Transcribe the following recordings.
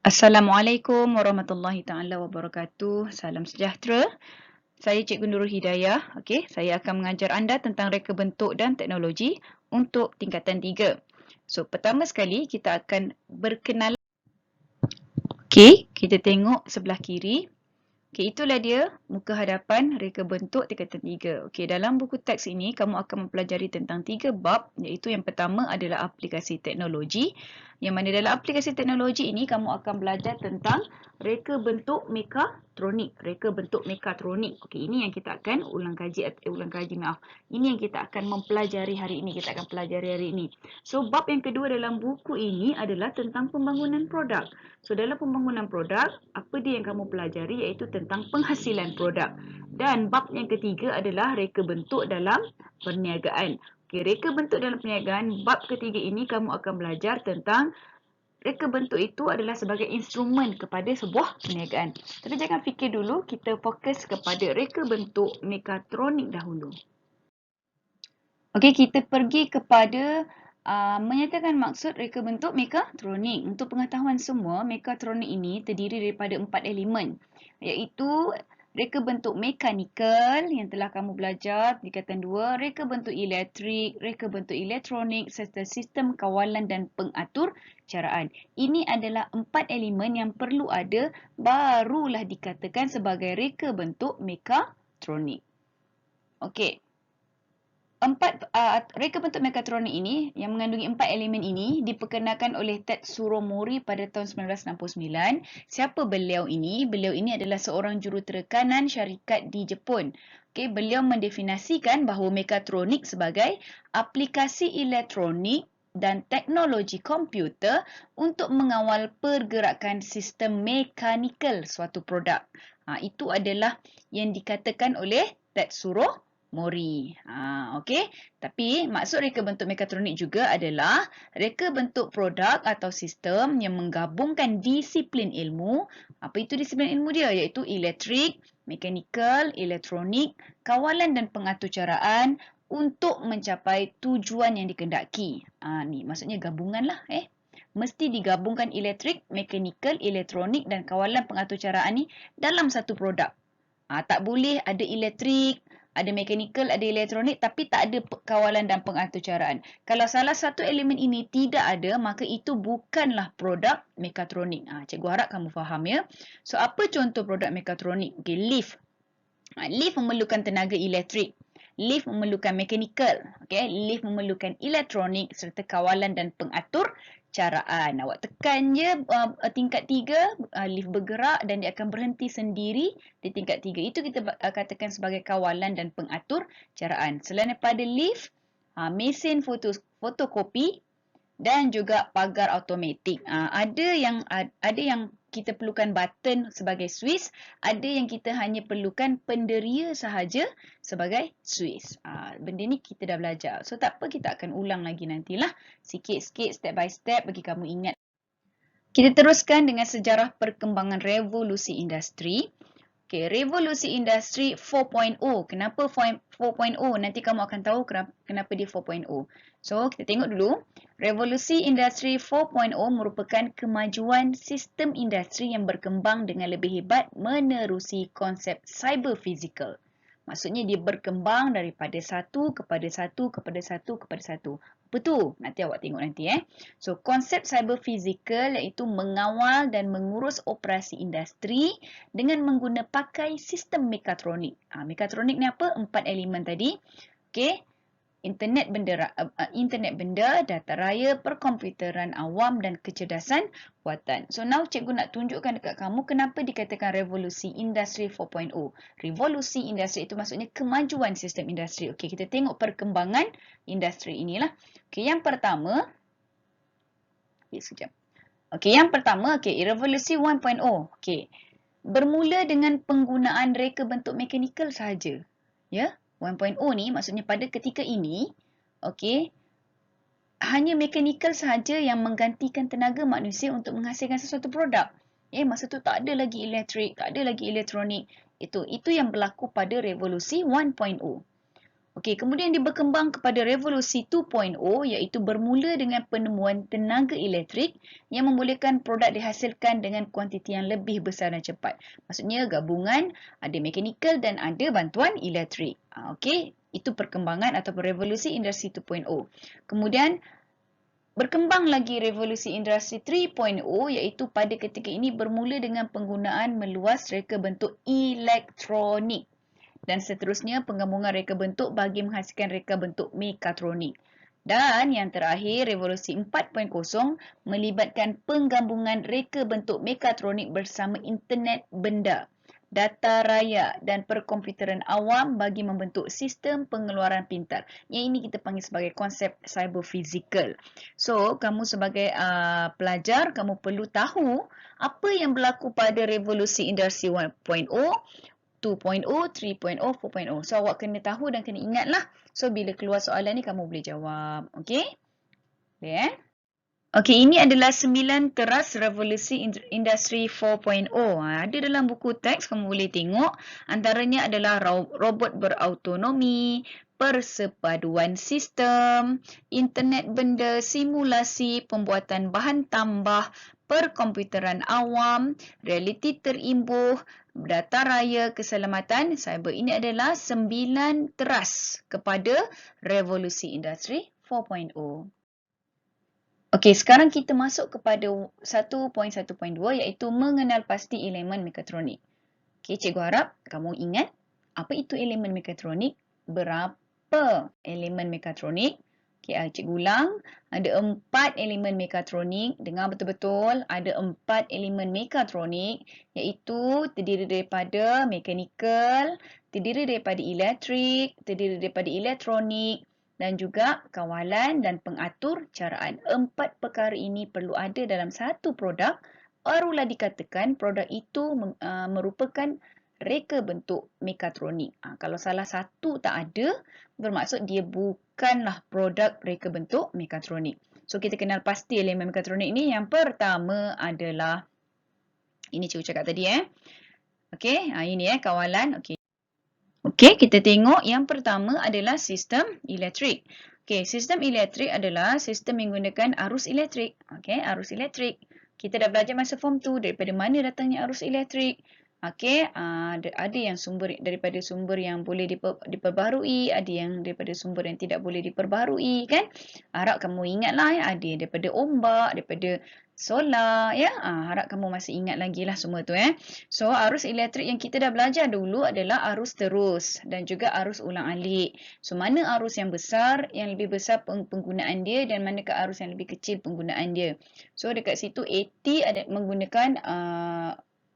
Assalamualaikum warahmatullahi taala wabarakatuh. Salam sejahtera. Saya Cikgu Nurul Hidayah. Okey, saya akan mengajar anda tentang reka bentuk dan teknologi untuk tingkatan 3. So, pertama sekali kita akan berkenalan. Okey, kita tengok sebelah kiri. Okey, itulah dia muka hadapan reka bentuk tingkatan 3. Okey, dalam buku teks ini kamu akan mempelajari tentang 3 bab, iaitu yang pertama adalah aplikasi teknologi. Yang mana dalam aplikasi teknologi ini kamu akan belajar tentang reka bentuk mekatronik. Reka bentuk mekatronik. Okey, ini yang kita akan ulang kaji. Ini yang kita akan mempelajari hari ini. Kita akan pelajari hari ini. So, bab yang kedua dalam buku ini adalah tentang pembangunan produk. So, dalam pembangunan produk, apa dia yang kamu pelajari iaitu tentang penghasilan produk. Dan bab yang ketiga adalah reka bentuk dalam perniagaan. Okey, reka bentuk dalam perniagaan, bab ketiga ini kamu akan belajar tentang reka bentuk itu adalah sebagai instrumen kepada sebuah perniagaan. Tapi jangan fikir dulu, kita fokus kepada reka bentuk mekatronik dahulu. Okey, kita pergi kepada menyatakan maksud reka bentuk mekatronik. Untuk pengetahuan semua, mekatronik ini terdiri daripada 4 elemen, iaitu reka bentuk mekanikal yang telah kamu belajar di tingkatan 2, reka bentuk elektrik, reka bentuk elektronik serta sistem kawalan dan pengatur caraan. Ini adalah 4 elemen yang perlu ada barulah dikatakan sebagai reka bentuk mekatronik. Okey. Reka bentuk mekatronik ini yang mengandungi 4 elemen ini diperkenalkan oleh Tetsuro Mori pada tahun 1969. Siapa beliau ini? Beliau ini adalah seorang jurutera kanan syarikat di Jepun. Okey, beliau mendefinisikan bahawa mekatronik sebagai aplikasi elektronik dan teknologi komputer untuk mengawal pergerakan sistem mekanikal suatu produk. Itu adalah yang dikatakan oleh Tetsuro Mori. Okey. Tapi maksud reka bentuk mekatronik juga adalah reka bentuk produk atau sistem yang menggabungkan disiplin ilmu. Apa itu disiplin ilmu dia? Iaitu elektrik, mekanikal, elektronik, kawalan dan pengaturcaraan untuk mencapai tujuan yang dikehendaki. Ni maksudnya gabungan lah. Mesti digabungkan elektrik, mekanikal, elektronik dan kawalan pengaturcaraan ni dalam satu produk. Tak boleh ada elektrik, ada mekanikal, ada elektronik tapi tak ada kawalan dan pengaturcaraan. Kalau salah satu elemen ini tidak ada, maka itu bukanlah produk mekatronik. Cikgu harap kamu faham ya. So, apa contoh produk mekatronik? Okay, lift. Lift memerlukan tenaga elektrik. Lift memerlukan mekanikal. Okay, lift memerlukan elektronik serta kawalan dan pengatur caraan. Awak tekan je tingkat 3, lift bergerak dan dia akan berhenti sendiri di tingkat 3. Itu kita katakan sebagai kawalan dan pengatur caraan. Selain daripada lift, mesin fotokopi dan juga pagar automatik. Ada yang kita perlukan button sebagai switch, ada yang kita hanya perlukan penderia sahaja sebagai switch. Benda ni kita dah belajar. So tak apa, kita akan ulang lagi nantilah sikit-sikit, step by step bagi kamu ingat. Kita teruskan dengan sejarah perkembangan revolusi industri. Okay, revolusi industri 4.0. Kenapa 4.0? Nanti kamu akan tahu kenapa dia 4.0. So, kita tengok dulu. Revolusi industri 4.0 merupakan kemajuan sistem industri yang berkembang dengan lebih hebat menerusi konsep cyber physical. Maksudnya dia berkembang daripada satu kepada satu kepada satu kepada satu. Apa tu? Nanti awak tengok nanti. So, konsep cyber physical iaitu mengawal dan mengurus operasi industri dengan pakai sistem mekatronik. Mekatronik ni apa? 4 elemen tadi. Okey. Internet benda, data raya, perkomputeran awam dan kecerdasan buatan. So now cikgu nak tunjukkan dekat kamu kenapa dikatakan revolusi industri 4.0. Revolusi industri itu maksudnya kemajuan sistem industri. Okey, kita tengok perkembangan industri inilah. Okey, yang pertama. Sekejap. Okey, yang pertama, revolusi 1.0. Okey. Bermula dengan penggunaan reka bentuk mekanikal sahaja. Ya. 1.0 ni maksudnya pada ketika ini, okey, hanya mekanikal sahaja yang menggantikan tenaga manusia untuk menghasilkan sesuatu produk. Masa tu tak ada lagi elektrik, tak ada lagi elektronik. Itu yang berlaku pada revolusi 1.0. Okey, kemudian dia berkembang kepada revolusi 2.0 iaitu bermula dengan penemuan tenaga elektrik yang membolehkan produk dihasilkan dengan kuantiti yang lebih besar dan cepat. Maksudnya gabungan ada mekanikal dan ada bantuan elektrik. Okey, itu perkembangan atau revolusi industri 2.0. Kemudian berkembang lagi revolusi industri 3.0 iaitu pada ketika ini bermula dengan penggunaan meluas reka bentuk elektronik. Dan seterusnya penggabungan reka bentuk bagi menghasilkan reka bentuk mekatronik. Dan yang terakhir, revolusi 4.0 melibatkan penggabungan reka bentuk mekatronik bersama internet benda, data raya dan perkomputeran awam bagi membentuk sistem pengeluaran pintar. Yang ini kita panggil sebagai konsep cyber physical. So, kamu sebagai pelajar, kamu perlu tahu apa yang berlaku pada revolusi industri 1.0, 2.0, 3.0, 4.0. So, awak kena tahu dan kena ingat lah. So, bila keluar soalan ni, kamu boleh jawab. Okay? Boleh Okay, ini adalah 9 teras revolusi industri 4.0. Ada dalam buku teks, kamu boleh tengok. Antaranya adalah robot berautonomi, persepaduan sistem, internet benda, simulasi, pembuatan bahan tambah, perkomputeran awam, realiti terimbuh, data raya, keselamatan, cyber. Ini adalah 9 teras kepada revolusi industri 4.0. Okey, sekarang kita masuk kepada 1.1.2 iaitu mengenal pasti elemen mekatronik. Okey, cikgu harap kamu ingat apa itu elemen mekatronik, berapa elemen mekatronik. Okey, cikgu ulang, ada 4 elemen mekatronik. Dengar betul-betul, ada 4 elemen mekatronik iaitu terdiri daripada mekanikal, terdiri daripada elektrik, terdiri daripada elektronik, dan juga kawalan dan pengatur caraan. 4 perkara ini perlu ada dalam satu produk, barulah dikatakan produk itu merupakan reka bentuk mekatronik. Kalau salah satu tak ada, bermaksud dia bukanlah produk reka bentuk mekatronik. So, kita kenal pasti elemen mekatronik ni. Yang pertama adalah, ini cikgu cakap tadi Okey, ini kawalan. Okey. Okey, kita tengok yang pertama adalah sistem elektrik. Okey, sistem elektrik adalah sistem menggunakan arus elektrik. Okey, arus elektrik. Kita dah belajar masa form 2 daripada mana datangnya arus elektrik. Okey, ada yang daripada sumber yang boleh diperbaharui, ada yang daripada sumber yang tidak boleh diperbaharui, kan? Harap kamu ingatlah ada yang daripada ombak, daripada solar, ya. Harap kamu masih ingat lagi lah semua tu So, arus elektrik yang kita dah belajar dulu adalah arus terus dan juga arus ulang-alik. So, mana arus yang besar, yang lebih besar penggunaan dia dan manakah arus yang lebih kecil penggunaan dia. So, dekat situ AT ada menggunakan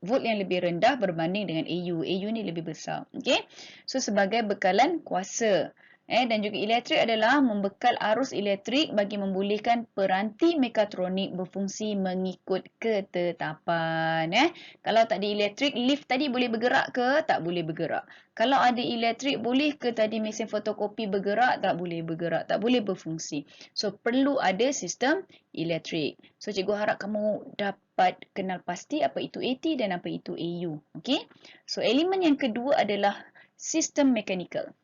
volt yang lebih rendah berbanding dengan AU. AU ni lebih besar. Okay? So, sebagai bekalan kuasa. Dan juga elektrik adalah membekal arus elektrik bagi membolehkan peranti mekatronik berfungsi mengikut ketetapan. Kalau tak ada elektrik, lift tadi boleh bergerak ke? Tak boleh bergerak. Kalau ada elektrik, boleh ke tadi mesin fotokopi bergerak? Tak boleh bergerak. Tak boleh berfungsi. So, perlu ada sistem elektrik. So, cikgu harap kamu dapat kenal pasti apa itu AT dan apa itu AU. Okay? So, elemen yang kedua adalah sistem mekanikal.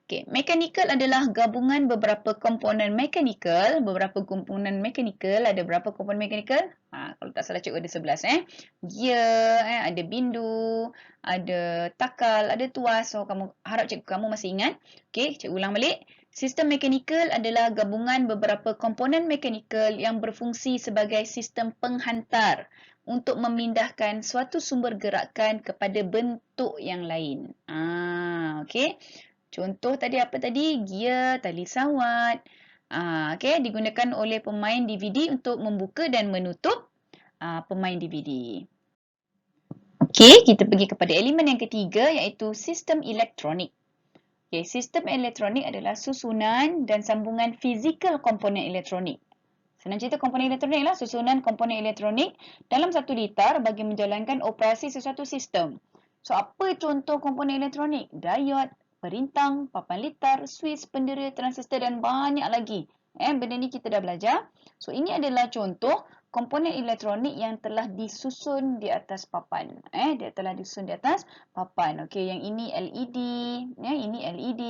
Okay, mekanikal adalah gabungan beberapa komponen mekanikal. Beberapa komponen mekanikal, ada berapa komponen mekanikal? Kalau tak salah cikgu ada 11 Gear, ada bindu, ada takal, ada tuas. So, harap cikgu kamu masih ingat. Okay, cikgu ulang balik. Sistem mekanikal adalah gabungan beberapa komponen mekanikal yang berfungsi sebagai sistem penghantar untuk memindahkan suatu sumber gerakan kepada bentuk yang lain. Okay. Contoh tadi apa tadi? Gear, tali sawat. Okay, digunakan oleh pemain DVD untuk membuka dan menutup pemain DVD. Okay, kita pergi kepada elemen yang ketiga iaitu sistem elektronik. Okay, sistem elektronik adalah susunan dan sambungan fizikal komponen elektronik. Senang cerita komponen elektronik lah, susunan komponen elektronik dalam satu litar bagi menjalankan operasi sesuatu sistem. So, apa contoh komponen elektronik? Diode, perintang, papan litar, switch, pendera, transistor dan banyak lagi. Benda ni kita dah belajar. So, ini adalah contoh komponen elektronik yang telah disusun di atas papan. Dia telah disusun di atas papan. Okey, yang ini LED, ini LED,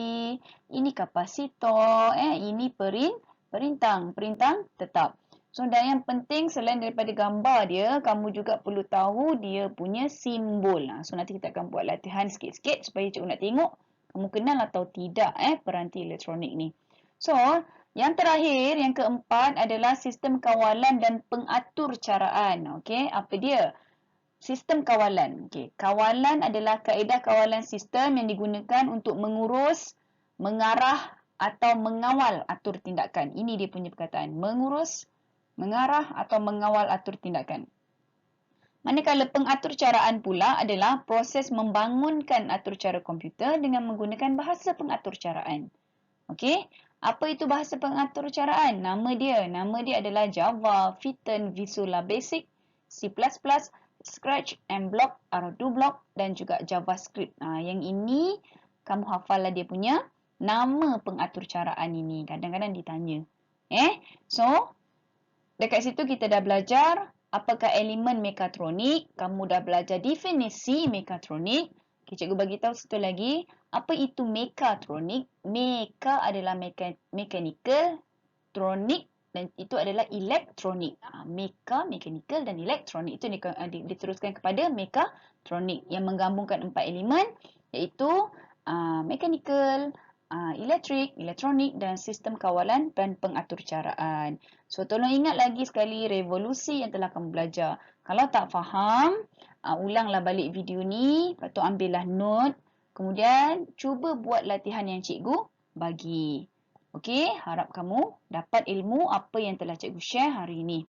ini kapasitor, ini perintang tetap. So, dan yang penting selain daripada gambar dia, kamu juga perlu tahu dia punya simbol. So, nanti kita akan buat latihan sikit-sikit supaya cikgu nak tengok kamu kenal atau tidak peranti elektronik ni. So, yang terakhir, yang keempat adalah sistem kawalan dan pengatur caraan. Okey, apa dia? Sistem kawalan. Okey, kawalan adalah kaedah kawalan sistem yang digunakan untuk mengurus, mengarah atau mengawal atur tindakan. Ini dia punya perkataan. Mengurus, mengarah atau mengawal atur tindakan. Manakala pengatur caraan pula adalah proses membangunkan atur cara komputer dengan menggunakan bahasa pengatur caraan. Okey, apa itu bahasa pengatur caraan? Nama dia adalah Java, Python, Visual Basic, C++, Scratch, MBlock, R2Block dan juga JavaScript. Yang ini kamu hafallah dia punya nama pengatur caraan ini. Kadang-kadang ditanya. So, dekat situ kita dah belajar apakah elemen mekatronik. Kamu dah belajar definisi mekatronik. Okay, cikgu bagi tahu satu lagi. Apa itu mekatronik? Meka adalah mechanical, tronik dan itu adalah elektronik. Meka, mechanical dan elektronik. Itu diteruskan kepada mekatronik yang menggabungkan 4 elemen iaitu mechanical, elektrik, elektronik dan sistem kawalan dan pengatur caraan. So, tolong ingat lagi sekali revolusi yang telah kamu belajar. Kalau tak faham, ulanglah balik video ni, lepas tu ambillah note. Kemudian, cuba buat latihan yang cikgu bagi. Okey, harap kamu dapat ilmu apa yang telah cikgu share hari ini.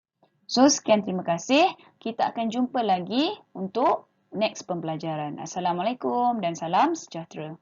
So, sekian terima kasih. Kita akan jumpa lagi untuk next pembelajaran. Assalamualaikum dan salam sejahtera.